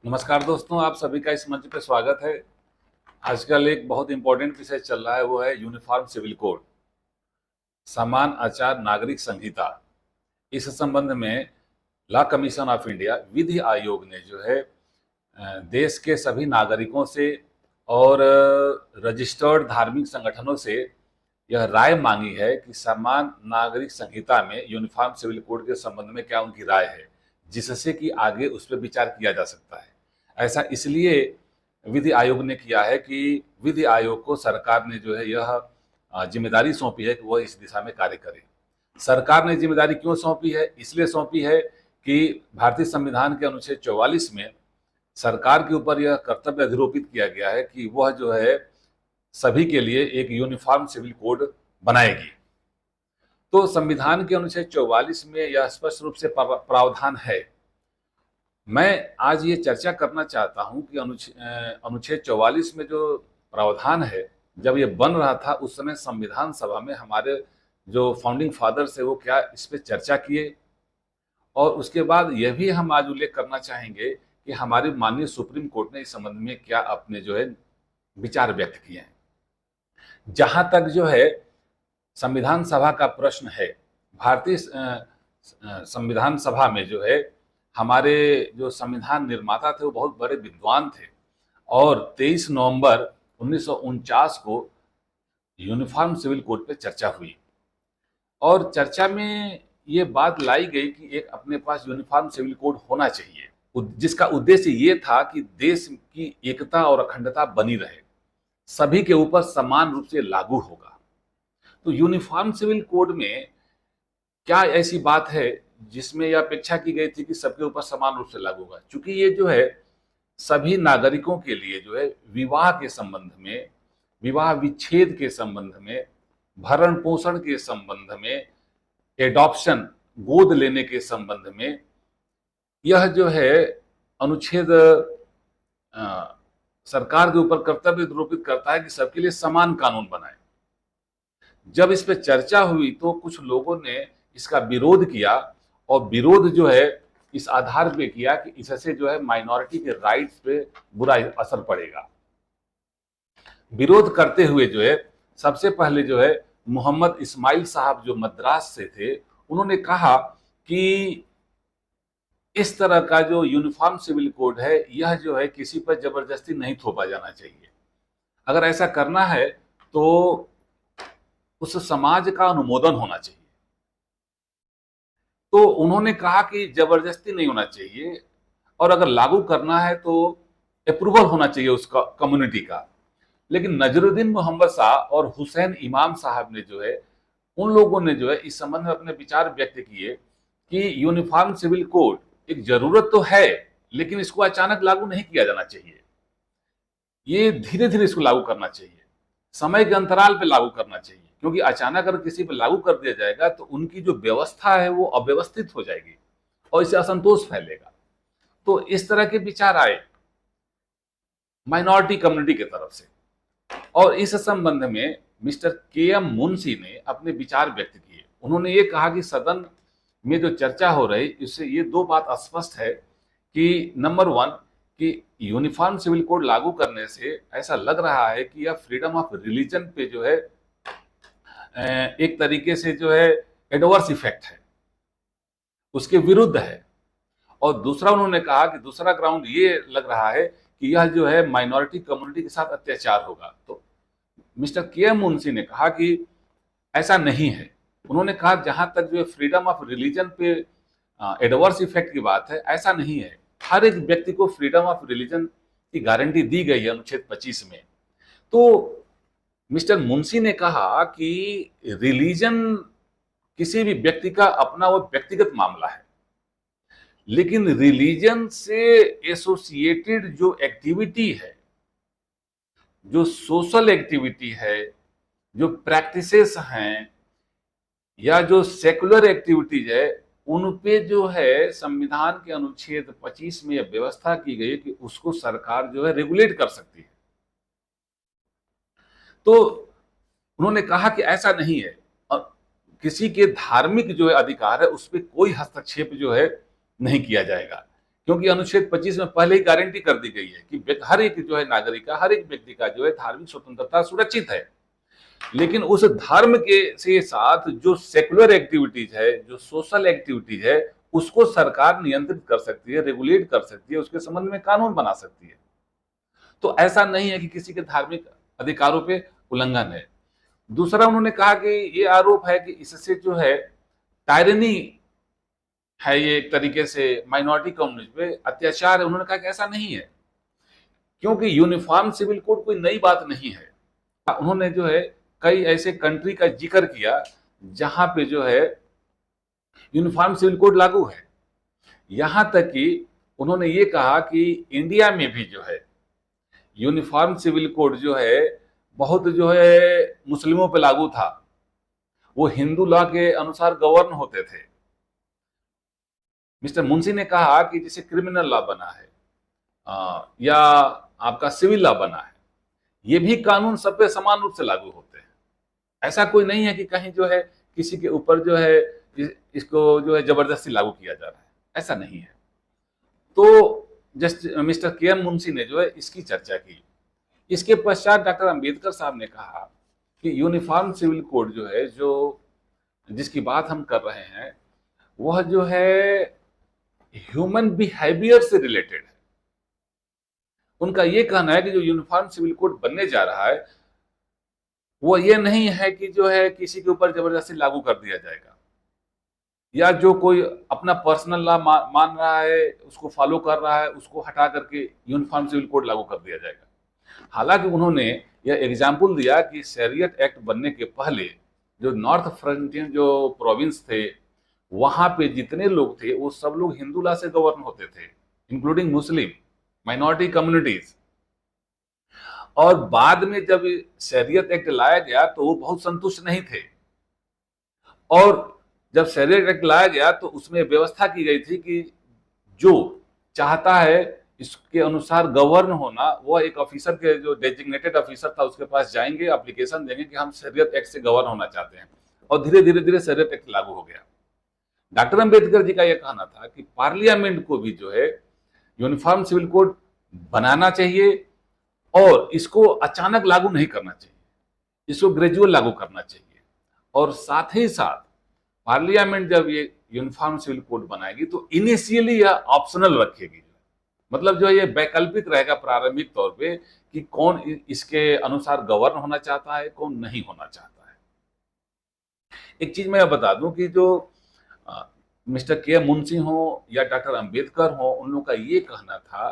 नमस्कार दोस्तों, आप सभी का इस मंच पे स्वागत है। आजकल एक बहुत इंपॉर्टेंट विषय चल रहा है, वो है यूनिफॉर्म सिविल कोड, समान आचार नागरिक संहिता। इस संबंध में लॉ कमीशन ऑफ इंडिया विधि आयोग ने जो है देश के सभी नागरिकों से और रजिस्टर्ड धार्मिक संगठनों से यह राय मांगी है कि समान नागरिक संहिता में यूनिफॉर्म सिविल कोड के संबंध में क्या उनकी राय है, जिससे कि आगे उस पर विचार किया जा सकता है। ऐसा इसलिए विधि आयोग ने किया है कि विधि आयोग को सरकार ने जो है यह जिम्मेदारी सौंपी है कि वह इस दिशा में कार्य करे। सरकार ने जिम्मेदारी क्यों सौंपी है? इसलिए सौंपी है कि भारतीय संविधान के अनुच्छेद 44 में सरकार के ऊपर यह कर्तव्य अधिरोपित किया गया है कि वह जो है सभी के लिए एक यूनिफॉर्म सिविल कोड बनाएगी। तो संविधान के अनुच्छेद 44 में यह स्पष्ट रूप से प्रावधान है। मैं आज ये चर्चा करना चाहता हूं कि अनुच्छेद 44 में जो प्रावधान है, जब ये बन रहा था उस समय संविधान सभा में हमारे जो फाउंडिंग फादर्स है वो क्या इस पे चर्चा किए, और उसके बाद यह भी हम आज उल्लेख करना चाहेंगे कि हमारी माननीय सुप्रीम कोर्ट ने इस संबंध में क्या अपने जो है विचार व्यक्त किए हैं। जहां तक जो है संविधान सभा का प्रश्न है, भारतीय संविधान सभा में जो है हमारे जो संविधान निर्माता थे वो बहुत बड़े विद्वान थे, और 23 नवंबर 1949 को यूनिफॉर्म सिविल कोड पे चर्चा हुई, और चर्चा में ये बात लाई गई कि एक अपने पास यूनिफॉर्म सिविल कोड होना चाहिए, जिसका उद्देश्य ये था कि देश की एकता और अखंडता बनी रहे, सभी के ऊपर समान रूप से लागू होगा। तो यूनिफॉर्म सिविल कोड में क्या ऐसी बात है जिसमें यह अपेक्षा की गई थी कि सबके ऊपर समान रूप से लागू होगा? चूंकि ये जो है सभी नागरिकों के लिए जो है विवाह के संबंध में, विवाह विच्छेद के संबंध में, भरण पोषण के संबंध में, एडॉप्शन गोद लेने के संबंध में, यह जो है अनुच्छेद सरकार के ऊपर कर्तव्य आरोपित करता है कि सबके लिए समान कानून बनाए। जब इस पे चर्चा हुई तो कुछ लोगों ने इसका विरोध किया, और विरोध जो है इस आधार पे किया कि इससे जो है माइनॉरिटी के राइट्स पे बुरा असर पड़ेगा। विरोध करते हुए जो है सबसे पहले जो है मोहम्मद इस्माइल साहब जो मद्रास से थे, उन्होंने कहा कि इस तरह का जो यूनिफॉर्म सिविल कोड है यह जो है किसी पर जबरदस्ती नहीं थोपा जाना चाहिए। अगर ऐसा करना है तो उस समाज का अनुमोदन होना चाहिए। तो उन्होंने कहा कि जबरदस्ती नहीं होना चाहिए, और अगर लागू करना है तो अप्रूवल होना चाहिए उसका, कम्युनिटी का। लेकिन नजरुद्दीन मोहम्मद शाह और हुसैन इमाम साहब ने जो है, उन लोगों ने जो है इस संबंध में अपने विचार व्यक्त किए कि यूनिफॉर्म सिविल कोड एक जरूरत तो है, लेकिन इसको अचानक लागू नहीं किया जाना चाहिए। ये धीरे धीरे इसको लागू करना चाहिए, समय के अंतराल पे लागू करना चाहिए, क्योंकि अचानक अगर किसी पे लागू कर दिया जाएगा तो उनकी जो व्यवस्था है वो अव्यवस्थित हो जाएगी और इससे असंतोष फैलेगा। तो इस तरह के विचार आए माइनॉरिटी कम्युनिटी की तरफ से, और इस संबंध में मिस्टर के एम मुंशी ने अपने विचार व्यक्त किए। उन्होंने ये कहा कि सदन में जो चर्चा हो रही इससे ये दो बात स्पष्ट है कि नंबर वन, कि यूनिफॉर्म सिविल कोड लागू करने से ऐसा लग रहा है कि यह फ्रीडम ऑफ रिलीजन पे जो है एक तरीके से जो है एडवर्स इफेक्ट है, उसके विरुद्ध है। और दूसरा उन्होंने कहा कि दूसरा ग्राउंड ये लग रहा है कि यह जो है माइनॉरिटी कम्युनिटी के साथ अत्याचार होगा। तो मिस्टर के एम मुंशी ने कहा कि ऐसा नहीं है। उन्होंने कहा जहां तक जो फ्रीडम ऑफ रिलीजन पे एडवर्स इफेक्ट की बात है, ऐसा नहीं है। हर एक व्यक्ति को फ्रीडम ऑफ रिलीजन की गारंटी दी गई है अनुच्छेद 25 में। तो मिस्टर मुंशी ने कहा कि रिलीजन किसी भी व्यक्ति का अपना वो व्यक्तिगत मामला है, लेकिन रिलीजन से एसोसिएटेड जो एक्टिविटी है, जो सोशल एक्टिविटी है, जो प्रैक्टिसेस हैं, या जो सेकुलर एक्टिविटीज है, उन पे जो है संविधान के अनुच्छेद 25 में यह व्यवस्था की गई है कि उसको सरकार जो है रेगुलेट कर सकती है। तो उन्होंने कहा कि ऐसा नहीं है, और किसी के धार्मिक जो है अधिकार है उस पर कोई हस्तक्षेप जो है नहीं किया जाएगा, क्योंकि अनुच्छेद 25 में पहले ही गारंटी कर दी गई है कि हर एक जो है नागरिक का, हर एक व्यक्ति का जो है धार्मिक स्वतंत्रता सुरक्षित है। लेकिन उस धर्म के से साथ जो सेकुलर एक्टिविटीज है, जो सोशल एक्टिविटीज है, उसको सरकार नियंत्रित कर सकती है, रेगुलेट कर सकती है, उसके संबंध में कानून बना सकती है। तो ऐसा नहीं है कि किसी के धार्मिक अधिकारों पे उल्लंघन है। दूसरा, उन्होंने कहा कि ये आरोप है कि इससे जो है टायरनी है, ये एक तरीके से माइनॉरिटी कम्युनिटी पे अत्याचार है। उन्होंने कहा कि ऐसा नहीं है, क्योंकि यूनिफॉर्म सिविल कोड कोई नई बात नहीं है। उन्होंने जो है कई ऐसे कंट्री का जिक्र किया जहां पे जो है यूनिफॉर्म सिविल कोड लागू है। यहां तक कि उन्होंने ये कहा कि इंडिया में भी जो है यूनिफॉर्म सिविल कोड जो है बहुत जो है मुस्लिमों पे लागू था, वो हिंदू लॉ के अनुसार गवर्न होते थे। मिस्टर मुंशी ने कहा कि जैसे क्रिमिनल लॉ बना है या आपका सिविल लॉ बना है, ये भी कानून सब पे समान रूप से लागू होते हैं। ऐसा कोई नहीं है कि कहीं जो है किसी के ऊपर जो है इसको जो है जबरदस्ती लागू किया जा रहा है, ऐसा नहीं है। तो जस्ट मिस्टर के एम मुंशी ने जो है इसकी चर्चा की। इसके पश्चात डॉक्टर अंबेडकर साहब ने कहा कि यूनिफॉर्म सिविल कोड जो है, जो जिसकी बात हम कर रहे हैं, वह जो है ह्यूमन बिहेवियर से रिलेटेड है। उनका यह कहना है कि जो यूनिफॉर्म सिविल कोड बनने जा रहा है वो ये नहीं है कि जो है किसी के ऊपर जबरदस्ती लागू कर दिया जाएगा, या जो कोई अपना पर्सनल लॉ मान रहा है, उसको फॉलो कर रहा है, उसको हटा करके यूनिफॉर्म सिविल कोड लागू कर दिया जाएगा। हालांकि उन्होंने यह एग्जाम्पल दिया कि शरीयत एक्ट बनने के पहले जो नॉर्थ फ्रंटियर जो प्रोविंस थे, वहां पे जितने लोग थे वो सब लोग हिंदू लॉ से गवर्न होते थे, इंक्लूडिंग मुस्लिम माइनॉरिटी कम्युनिटीज। और बाद में जब शरीयत एक्ट लाया गया तो वो बहुत संतुष्ट नहीं थे, और जब शरीयत एक्ट लाया गया तो उसमें व्यवस्था की गई थी कि जो चाहता है इसके अनुसार गवर्न होना, वो एक ऑफिसर के जो डेजिग्नेटेड ऑफिसर था उसके पास जाएंगे, एप्लीकेशन देंगे कि हम शरीयत एक्ट से गवर्न होना चाहते हैं, और धीरे धीरे धीरे शरीयत एक्ट लागू हो गया। डॉक्टर अंबेडकर जी का यह कहना था कि पार्लियामेंट को भी जो है यूनिफॉर्म सिविल कोड बनाना चाहिए, और इसको अचानक लागू नहीं करना चाहिए, इसको ग्रेजुअल लागू करना चाहिए। और साथ ही साथ पार्लियामेंट जब ये यूनिफॉर्म सिविल कोड बनाएगी तो इनिशियली यह ऑप्शनल रखेगी, मतलब जो ये वैकल्पिक रहेगा प्रारंभिक तौर पे कि कौन इसके अनुसार गवर्न होना चाहता है, कौन नहीं होना चाहता है। एक चीज मैं बता दूं कि जो मिस्टर के मुंशी हो या डॉक्टर अंबेडकर हो, उन लोगों का ये कहना था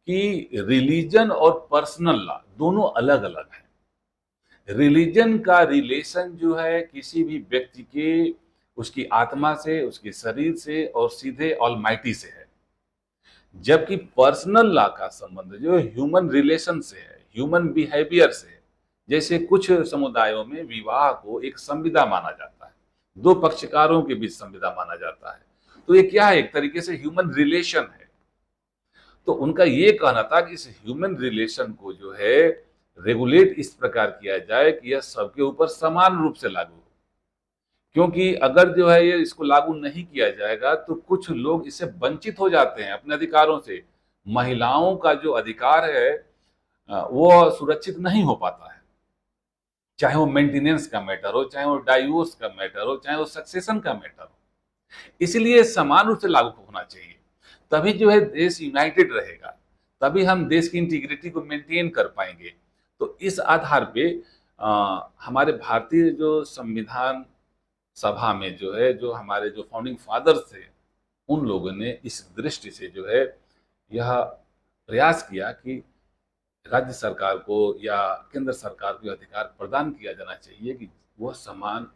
कि रिलीजन और पर्सनल लॉ दोनों अलग अलग है। रिलीजन का रिलेशन जो है किसी भी व्यक्ति के उसकी आत्मा से, उसके शरीर से और सीधे ऑलमाइटी से है, जबकि पर्सनल लॉ का संबंध जो ह्यूमन रिलेशन से है, ह्यूमन बिहेवियर से है। जैसे कुछ समुदायों में विवाह को एक संविदा माना जाता है, दो पक्षकारों के बीच संविदा माना जाता है, तो ये क्या है, एक तरीके से ह्यूमन रिलेशन है। तो उनका ये कहना था कि इस ह्यूमन रिलेशन को जो है रेगुलेट इस प्रकार किया जाए कि यह सबके ऊपर समान रूप से लागू हो, क्योंकि अगर जो है ये इसको लागू नहीं किया जाएगा तो कुछ लोग इससे वंचित हो जाते हैं अपने अधिकारों से। महिलाओं का जो अधिकार है वो सुरक्षित नहीं हो पाता है, चाहे वो मेंटेनेंस का मैटर हो, चाहे वो डाइवोर्स का मैटर हो, चाहे वो सक्सेशन का मैटर हो। इसलिए समान रूप से लागू होना चाहिए, तभी जो है देश यूनाइटेड रहेगा, तभी हम देश की इंटीग्रिटी को मेंटेन कर पाएंगे। तो इस आधार पे हमारे भारतीय जो संविधान सभा में जो है, जो हमारे जो फाउंडिंग फादर्स थे, उन लोगों ने इस दृष्टि से जो है यह प्रयास किया कि राज्य सरकार को या केंद्र सरकार को अधिकार प्रदान किया जाना चाहिए कि वह समान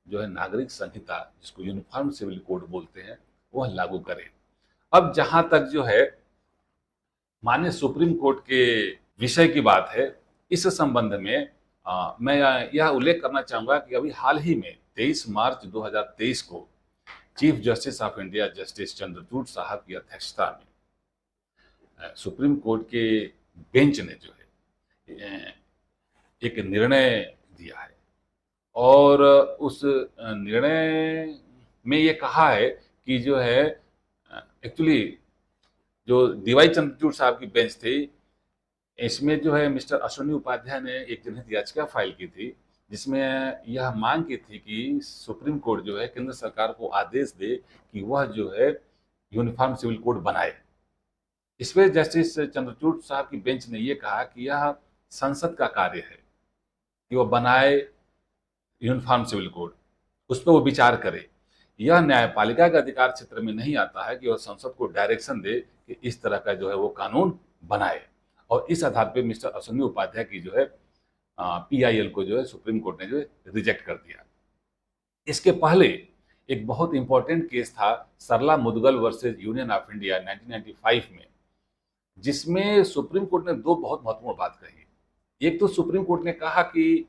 जो है नागरिक संहिता, जिसको यूनिफॉर्म सिविल कोड बोलते हैं, वह लागू करे। अब जहां तक जो है माननीय सुप्रीम कोर्ट के विषय की बात है, इस संबंध में मैं यह उल्लेख करना चाहूंगा कि अभी हाल ही में 23 मार्च 2023 को chief justice of India justice Chandrachud साहब की अध्यक्षता में सुप्रीम कोर्ट के बेंच ने जो है एक निर्णय दिया है, और उस निर्णय में ये कहा है कि जो है एक्चुअली जो डीवाई चंद्रचूड़ साहब की बेंच थी, इसमें जो है मिस्टर अश्विनी उपाध्याय ने एक जनहित याचिका फाइल की थी, जिसमें यह मांग की थी कि सुप्रीम कोर्ट जो है केंद्र सरकार को आदेश दे कि वह जो है यूनिफॉर्म सिविल कोड बनाए। इसमें जस्टिस चंद्रचूड़ साहब की बेंच ने यह कहा कि यह संसद का कार्य है कि वह बनाए यूनिफॉर्म सिविल कोड, उस पर वो विचार करे। यह न्यायपालिका के अधिकार क्षेत्र में नहीं आता है कि वह संसद को डायरेक्शन दे कि इस तरह का जो है वो कानून बनाए। और इस आधार पे मिस्टर अश्विनी उपाध्याय की जो है पीआईएल को जो है सुप्रीम कोर्ट ने जो है रिजेक्ट कर दिया। इसके पहले एक बहुत इंपॉर्टेंट केस था Sarla Mudgal versus union of India 1995 में, जिसमें सुप्रीम कोर्ट ने दो बहुत महत्वपूर्ण बात कही। एक तो सुप्रीम कोर्ट ने कहा कि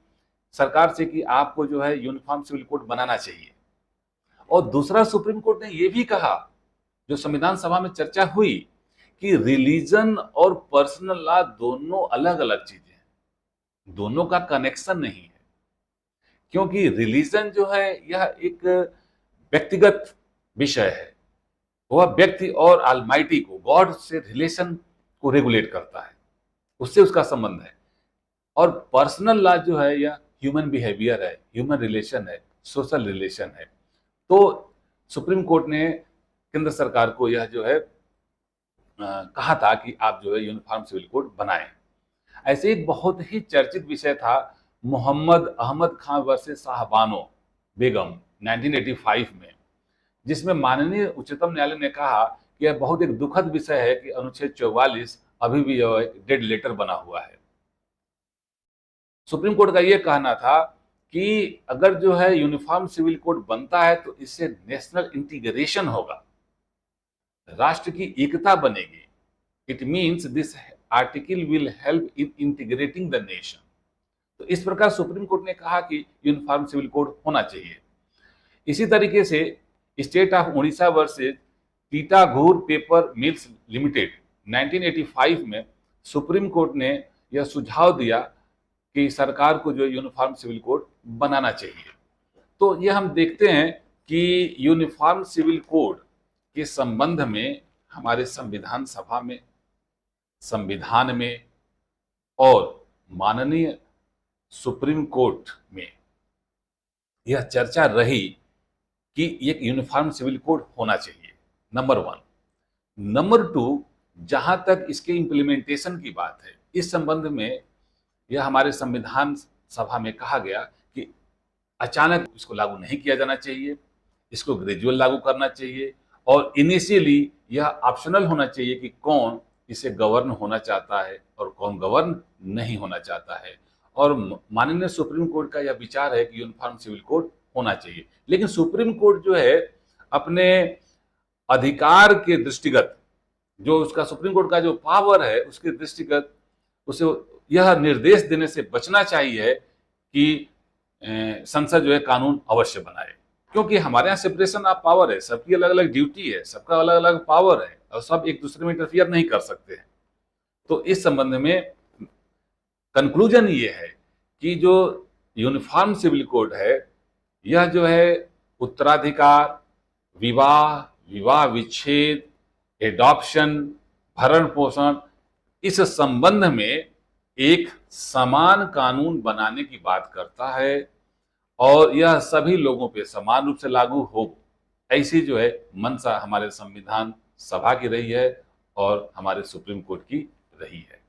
सरकार से कि आपको जो है यूनिफॉर्म सिविल कोड बनाना चाहिए, और दूसरा सुप्रीम कोर्ट ने यह भी कहा, जो संविधान सभा में चर्चा हुई, कि रिलीजन और पर्सनल लॉ दोनों अलग अलग चीजें हैं, दोनों का कनेक्शन नहीं है। क्योंकि रिलीजन जो है यह एक व्यक्तिगत विषय है, वह व्यक्ति और ऑलमाइटी को, गॉड से रिलेशन को रेगुलेट करता है, उससे उसका संबंध है। और पर्सनल लॉ जो है यह ह्यूमन बिहेवियर है, ह्यूमन रिलेशन है, सोशल रिलेशन है। तो सुप्रीम कोर्ट ने केंद्र सरकार को यह जो है कहा था कि आप जो है यूनिफॉर्म सिविल कोड बनाएं। ऐसे एक बहुत ही चर्चित विषय था मोहम्मद अहमद खान वर्सेस साहबानो बेगम 1985 में, जिसमें माननीय उच्चतम न्यायालय ने कहा कि यह बहुत एक दुखद विषय है कि अनुच्छेद 44 अभी भी डेड लेटर बना हुआ है। सुप्रीम कोर्ट का यह कहना था कि अगर जो है यूनिफॉर्म सिविल कोड बनता है तो इससे नेशनल इंटीग्रेशन होगा, राष्ट्र की एकता बनेगी। It means this article will help in integrating the nation. तो इस प्रकार सुप्रीम कोर्ट ने कहा कि यूनिफॉर्म सिविल कोड होना चाहिए। इसी तरीके से state of Orissa versus Titagarh paper mills limited 1985 में सुप्रीम कोर्ट ने यह सुझाव दिया कि सरकार को जो यूनिफॉर्म सिविल कोड बनाना चाहिए। तो यह हम देखते हैं कि यूनिफॉर्म सिविल कोड के संबंध में हमारे संविधान सभा में, संविधान में और माननीय सुप्रीम कोर्ट में यह चर्चा रही कि एक यूनिफॉर्म सिविल कोड होना चाहिए, नंबर 1। नंबर 2, जहां तक इसके इम्प्लीमेंटेशन की बात है, इस संबंध में यह हमारे संविधान सभा में कहा गया कि अचानक इसको लागू नहीं किया जाना चाहिए, इसको ग्रेजुअल लागू करना चाहिए, और इनिशियली यह ऑप्शनल होना चाहिए कि कौन इसे गवर्न होना चाहता है और कौन गवर्न नहीं होना चाहता है। और माननीय सुप्रीम कोर्ट का यह विचार है कि यूनिफॉर्म सिविल कोड होना चाहिए। लेकिन सुप्रीम कोर्ट जो है अपने अधिकार के दृष्टिगत, जो उसका सुप्रीम कोर्ट का जो पावर है उसके दृष्टिगत, उसे यह निर्देश देने से बचना चाहिए कि संसद जो है कानून अवश्य बनाए। क्योंकि हमारे यहाँ सेपरेशन ऑफ पावर है, सबकी अलग अलग ड्यूटी है, सबका अलग अलग पावर है, और सब एक दूसरे में इंटरफियर नहीं कर सकते हैं। तो इस संबंध में कंक्लूजन ये है कि जो यूनिफॉर्म सिविल कोड है यह जो है उत्तराधिकार, विवाह, विवाह विच्छेद, एडॉप्शन, भरण पोषण, इस संबंध में एक समान कानून बनाने की बात करता है, और यह सभी लोगों पे समान रूप से लागू हो, ऐसी जो है मंशा हमारे संविधान सभा की रही है और हमारे सुप्रीम कोर्ट की रही है।